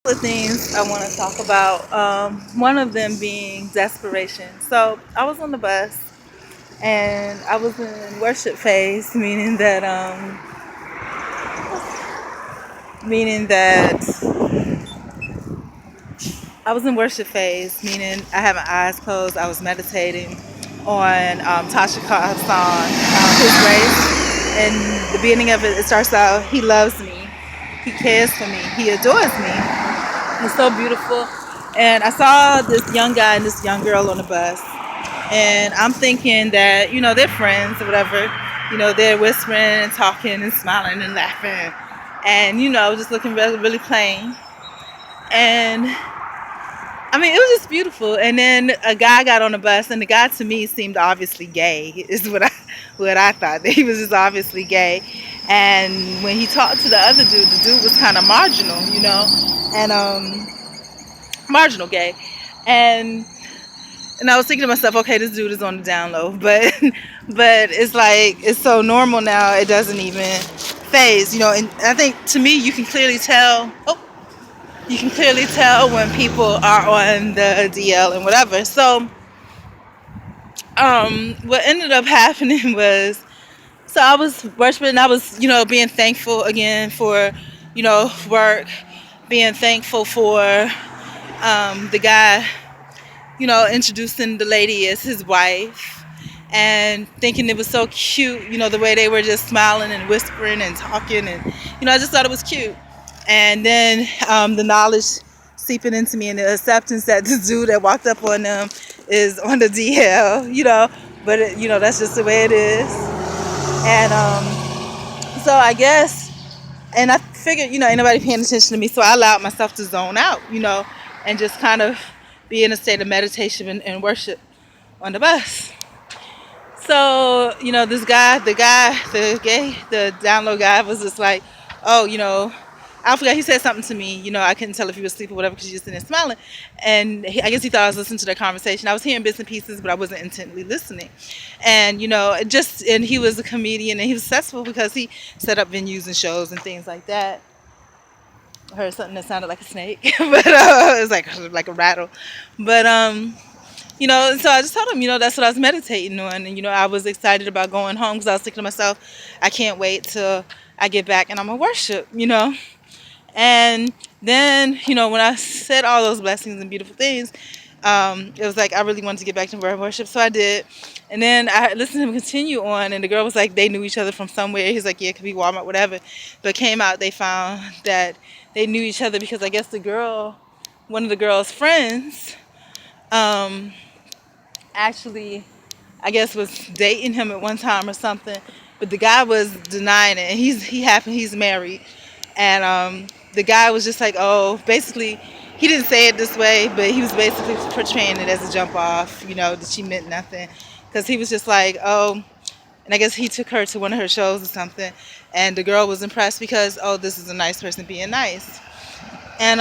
Of things I want to talk about. One of them being desperation. So I was on the bus and I was in worship phase, meaning that I was in worship phase, meaning I had my eyes closed. I was meditating on Tasha Cobb's song, His Grace. And the beginning of it, it starts out, He loves me, He cares for me, He adores me. It's so beautiful. And I saw this young guy and this young girl on the bus. And I'm thinking that, they're friends or whatever. They're whispering and talking and smiling and laughing. And, just looking really, really plain. And I mean, it was just beautiful. And then a guy got on the bus, and the guy to me seemed obviously gay. Is what I thought. That he was just obviously gay. And when he talked to the dude was kind of and marginal gay. And and I was thinking to myself, okay, this dude is on the down low, but but it's like it's so normal now, it doesn't even phase. And I think to me, you can clearly tell. Oh, you can clearly tell when people are on the DL and whatever. So, what ended up happening was, so I was worshiping, and I was, being thankful again for, work, being thankful for the guy, introducing the lady as his wife, and thinking it was so cute, the way they were just smiling and whispering and talking, and I just thought it was cute. And then the knowledge seeping into me and the acceptance that the dude that walked up on them is on the DL, but that's just the way it is. And so I guess, and I figured, ain't nobody paying attention to me, so I allowed myself to zone out, and just kind of be in a state of meditation and worship on the bus. So, the down low guy was just like, oh, I forgot, he said something to me, I couldn't tell if he was asleep or whatever because he just sitting there smiling. And I guess he thought I was listening to their conversation. I was hearing bits and pieces, but I wasn't intently listening. And, and he was a comedian and he was successful because he set up venues and shows and things like that. I heard something that sounded like a snake, but it was like a rattle. But, so I just told him, that's what I was meditating on. And, I was excited about going home because I was thinking to myself, I can't wait till I get back and I'm going to worship. And then, when I said all those blessings and beautiful things, it was like I really wanted to get back to worship, so I did. And then I listened to him continue on, and the girl was like, they knew each other from somewhere. He's like, yeah, it could be Walmart, whatever. But came out, they found that they knew each other because I guess one of the girl's friends, actually, I guess was dating him at one time or something. But the guy was denying it. And he's married, and the guy was just like, oh, basically, he didn't say it this way, but he was basically portraying it as a jump off, that she meant nothing. Because he was just like, oh, and I guess he took her to one of her shows or something, and the girl was impressed because, oh, this is a nice person being nice. And,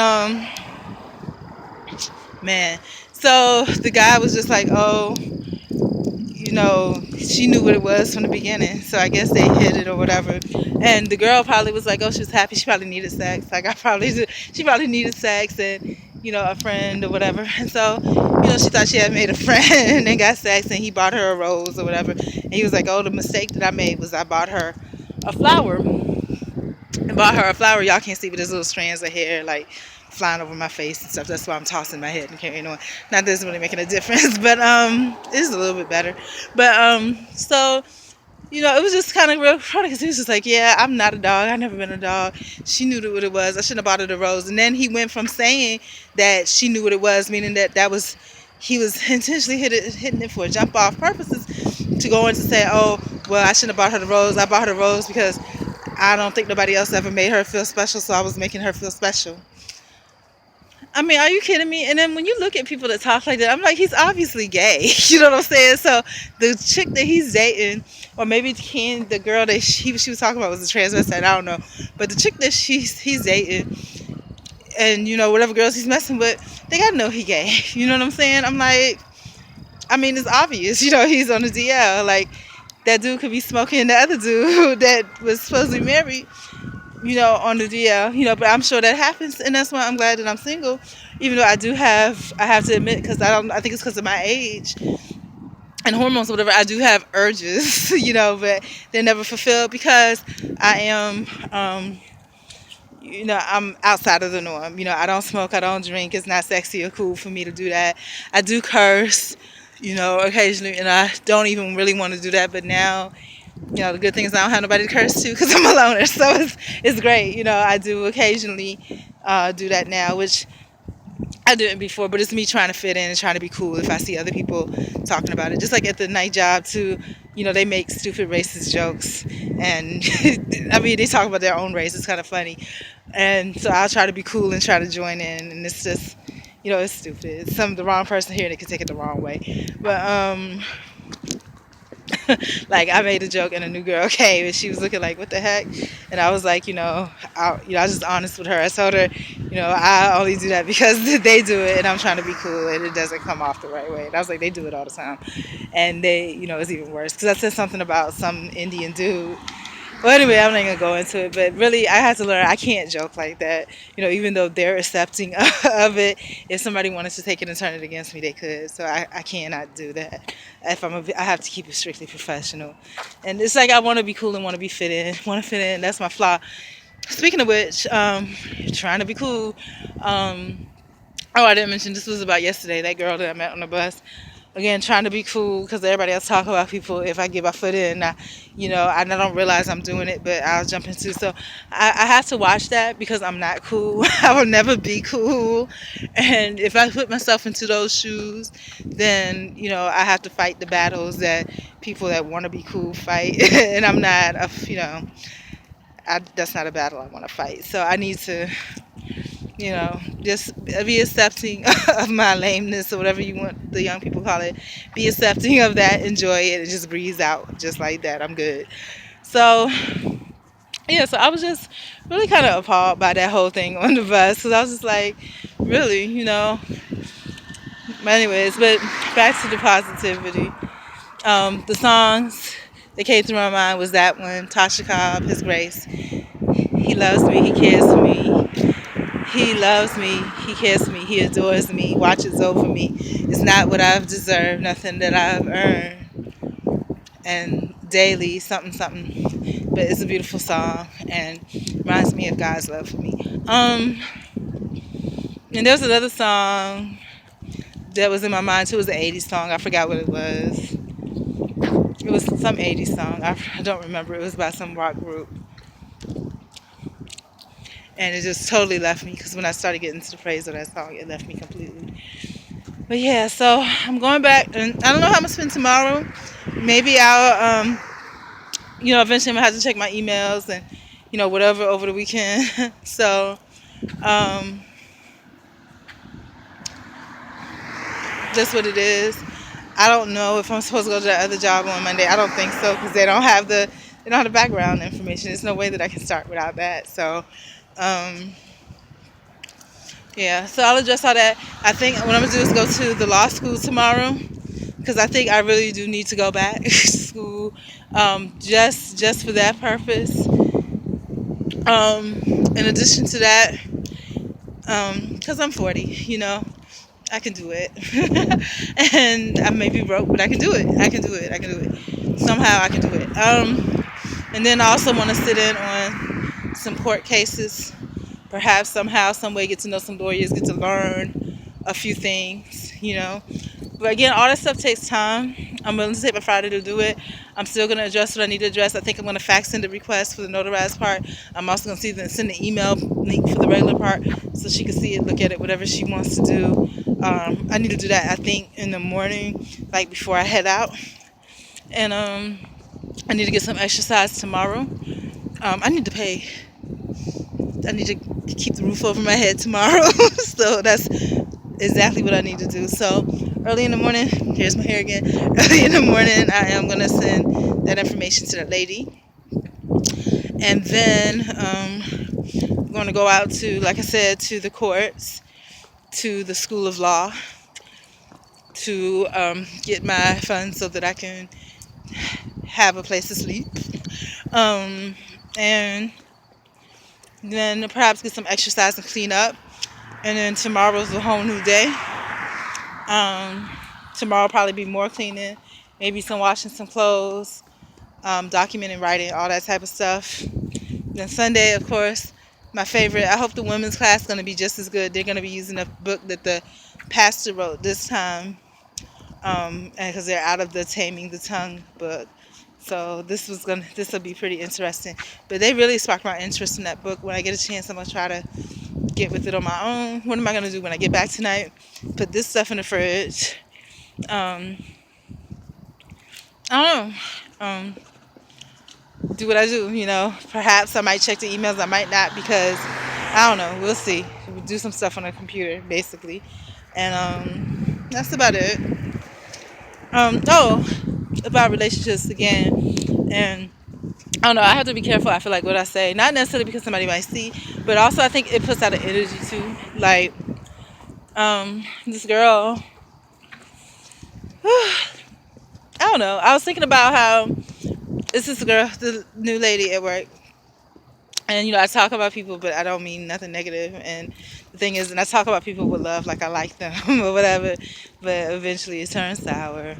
man, so the guy was just like, oh, she knew what it was from the beginning. So I guess they hid it or whatever. And the girl probably was like, oh, she was happy. She probably needed sex. She probably needed sex and, a friend or whatever. And so, she thought she had made a friend and got sex and he bought her a rose or whatever. And he was like, oh, the mistake that I made was I bought her a flower. And bought her a flower. Y'all can't see, but there's little strands of hair, like, flying over my face and stuff. That's why I'm tossing my head and carrying on. Not that it's really making a difference, but it's a little bit better. But so it was just kind of real funny because he was just like, yeah, I'm not a dog. I've never been a dog. She knew what it was. I shouldn't have bought her the rose. And then he went from saying that she knew what it was, meaning that was he was intentionally hitting it for jump off purposes, to go on to say, oh, well, I shouldn't have bought her the rose. I bought her the rose because I don't think nobody else ever made her feel special, so I was making her feel special. I mean, are you kidding me? And then when you look at people that talk like that, I'm like, he's obviously gay. You know what I'm saying? So the chick that he's dating, or maybe the girl that she was talking about was a transvestite, I don't know. But the chick that he's dating, and whatever girls he's messing with, they gotta know he gay. You know what I'm saying? I'm like, I mean, it's obvious. He's on the DL. Like, that dude could be smoking the other dude that was supposed to be married. on the DL, but I'm sure that happens, and that's why I'm glad that I'm single, even though I have to admit, because I think it's because of my age and hormones or whatever, I do have urges, but they're never fulfilled because I am, I'm outside of the norm. I don't smoke, I don't drink. It's not sexy or cool for me to do that. I do curse, occasionally, and I don't even really want to do that, but now, the good thing is I don't have nobody to curse to because I'm a loner, so it's great. I do occasionally do that now, which I didn't before, but it's me trying to fit in and trying to be cool if I see other people talking about it. Just like at the night job, too, they make stupid racist jokes. And, I mean, they talk about their own race. It's kind of funny. And so I'll try to be cool and try to join in. And it's just, it's stupid. The wrong person here, they can take it the wrong way. But, like I made a joke and a new girl came and she was looking like, what the heck? And I was like, I was just honest with her. I told her, I only do that because they do it and I'm trying to be cool and it doesn't come off the right way. And I was like, they do it all the time. And they, it's even worse because I said something about some Indian dude. Well, anyway, I'm not going to go into it, but really, I had to learn I can't joke like that. Even though they're accepting of it, if somebody wanted to take it and turn it against me, they could. So I cannot do that. I have to keep it strictly professional. And it's like I want to be cool and want to fit in. That's my flaw. Speaking of which, trying to be cool. I didn't mention this was about yesterday. That girl that I met on the bus. Again, trying to be cool because everybody else talk about people. If I get my foot in, I don't realize I'm doing it, but I'll jump into. So I have to watch that because I'm not cool. I will never be cool. And if I put myself into those shoes, then, I have to fight the battles that people that want to be cool fight. And I'm not, that's not a battle I want to fight. So I need to just be accepting of my lameness or whatever you want the young people call it. Be accepting of that, enjoy it, and just breeze out just like that. I'm good. So, so I was just really kind of appalled by that whole thing on the bus because I was just like, really, But anyways, but back to the positivity. The songs that came through my mind was that one, Tasha Cobb, His Grace. He loves me, he cares for me. He loves me, he cares for me, he adores me, watches over me. It's not what I've deserved, nothing that I've earned. And daily, something, something. But it's a beautiful song and reminds me of God's love for me. And there was another song that was in my mind too. It was an 80s song. I forgot what it was. It was some 80s song. I don't remember. It was by some rock group. And it just totally left me because when I started getting to the praise of that song, it left me completely. But yeah, so I'm going back, and I don't know how I'm gonna spend tomorrow. Maybe I'll, eventually I'm gonna have to check my emails and, whatever over the weekend. So, that's what it is. I don't know if I'm supposed to go to that other job on Monday. I don't think so because they don't have the background information. There's no way that I can start without that. So. Yeah, so I'll address all that. I think what I'm going to do is go to the law school tomorrow because I think I really do need to go back to school just for that purpose. In addition to that, because I'm 40, I can do it. And I may be broke, but I can do it. I can do it. Somehow I can do it. And then I also want to sit in on some court cases. Perhaps somehow, some way, get to know some lawyers, get to learn a few things, But again, all that stuff takes time. I'm willing to take my Friday to do it. I'm still going to address what I need to address. I think I'm going to fax in the request for the notarized part. I'm also going to send the email link for the regular part so she can see it, look at it, whatever she wants to do. I need to do that, I think, in the morning, like before I head out. And I need to get some exercise tomorrow. I need to keep the roof over my head tomorrow. So that's exactly what I need to do. So early in the morning, here's my hair again. Early in the morning, I am going to send that information to that lady. And then I'm going to go out to, like I said, to the courts, to the School of Law, to get my funds so that I can have a place to sleep. And Then perhaps get some exercise and clean up. And then tomorrow's a whole new day. Um, Tomorrow will probably be more cleaning, maybe some washing some clothes, documenting, writing, all that type of stuff. Then Sunday, of course, my favorite. I hope the women's class is going to be just as good. They're going to be using a book that the pastor wrote this time, and because they're out of the Taming the Tongue book. So this will be pretty interesting. But they really sparked my interest in that book. When I get a chance, I'm gonna try to get with it on my own. What am I gonna do when I get back tonight? Put this stuff in the fridge. Um, I don't know. Do what I do. Perhaps I might check the emails. I might not because I don't know. We'll see. We'll do some stuff on the computer, basically, and that's about it. Oh, about relationships again, and I don't know. I have to be careful. I feel like what I say, not necessarily because somebody might see, but also I think it puts out an energy too. Like this girl, I don't know. I was thinking about how this is a girl, the new lady at work. And I talk about people, but I don't mean nothing negative. And the thing is, and I talk about people with love, like I like them or whatever. But eventually, it turns sour.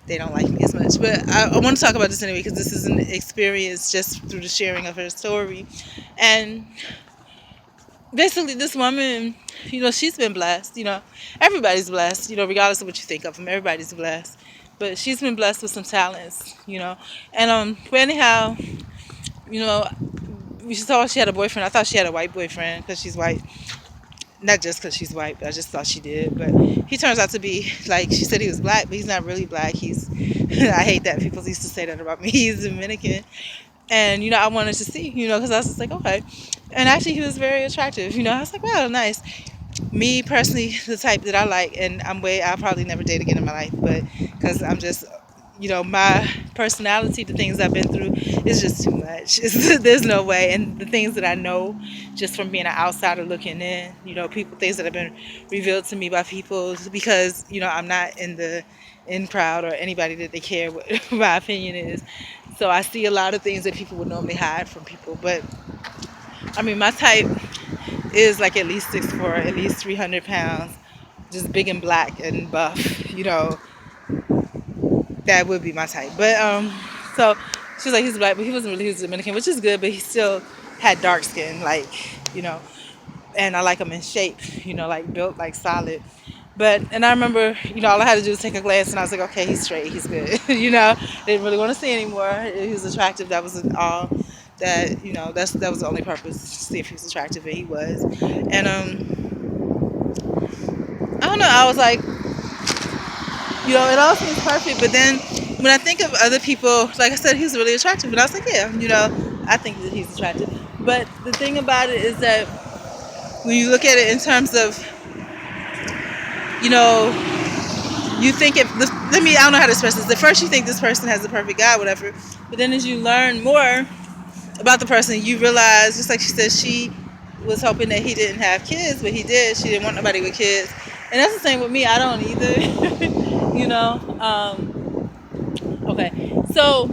They don't like me as much. But I want to talk about this anyway because this is an experience just through the sharing of her story. And basically, this woman, she's been blessed. Everybody's blessed. Regardless of what you think of them, everybody's blessed. But she's been blessed with some talents. And but anyhow, you know we thought she had a boyfriend. I thought she had a white boyfriend because she's white. Not just because she's white, but I just thought she did. But he turns out to be, like she said, he was black, but he's not really black. I hate that people used to say that about me. He's Dominican. And, I wanted to see, because I was just like, okay. And actually, he was very attractive. I was like, wow, nice. Me, personally, the type that I like, and I'll probably never date again in my life, but because I'm just, my personality, the things I've been through, is just too much. There's no way. And the things that I know just from being an outsider looking in, things that have been revealed to me by people because, I'm not in the in crowd or anybody that they care what my opinion is. So I see a lot of things that people would normally hide from people. But, I mean, my type is like at least 6'4", at least 300 pounds, just big and black and buff, that would be my type. But so she was like, he's black, but he was Dominican, which is good, but he still had dark skin, like, and I like him in shape, like built, like solid. And I remember, all I had to do was take a glance and I was like, okay, he's straight, he's good. Didn't really want to see anymore. He was attractive, that was all that, that was the only purpose, to see if he was attractive, and he was. And I don't know, I was like, it all seems perfect, but then when I think of other people, like I said, he's really attractive, and I was like, yeah, I think that he's attractive. But the thing about it is that when you look at it in terms of, you think I don't know how to express this. At first you think this person has the perfect guy, whatever, but then as you learn more about the person, you realize, just like she said, she was hoping that he didn't have kids, but he did. She didn't want nobody with kids. And that's the same with me. I don't either. Okay. So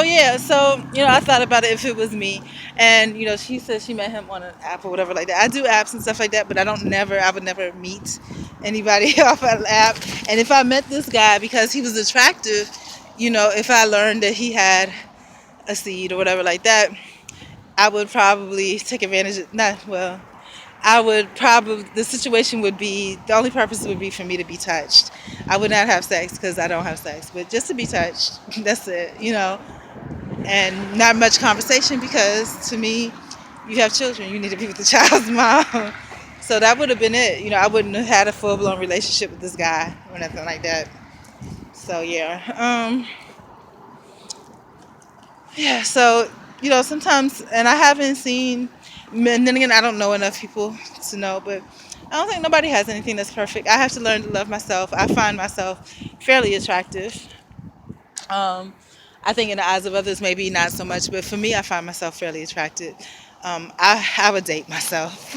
yeah, I thought about it if it was me, and she said she met him on an app or whatever like that. I do apps and stuff like that, but I would never meet anybody off an app. And if I met this guy because he was attractive, if I learned that he had a seed or whatever like that, I would probably take advantage of, not, well, I would probably, the situation would be, the only purpose would be for me to be touched. I would not have sex because I don't have sex, but just to be touched, that's it, and not much conversation because to me, you have children, you need to be with the child's mom. So that would have been it. I wouldn't have had a full-blown relationship with this guy or nothing like that. So yeah, so sometimes, and I haven't seen, and then again, I don't know enough people to know, but I don't think nobody has anything that's perfect. I have to learn to love myself. I find myself fairly attractive. I think in the eyes of others, maybe not so much, but for me, I find myself fairly attractive. I would date myself.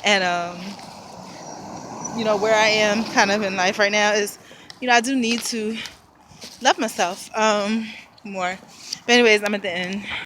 And, where I am kind of in life right now is, I do need to love myself more. But anyways, I'm at the end.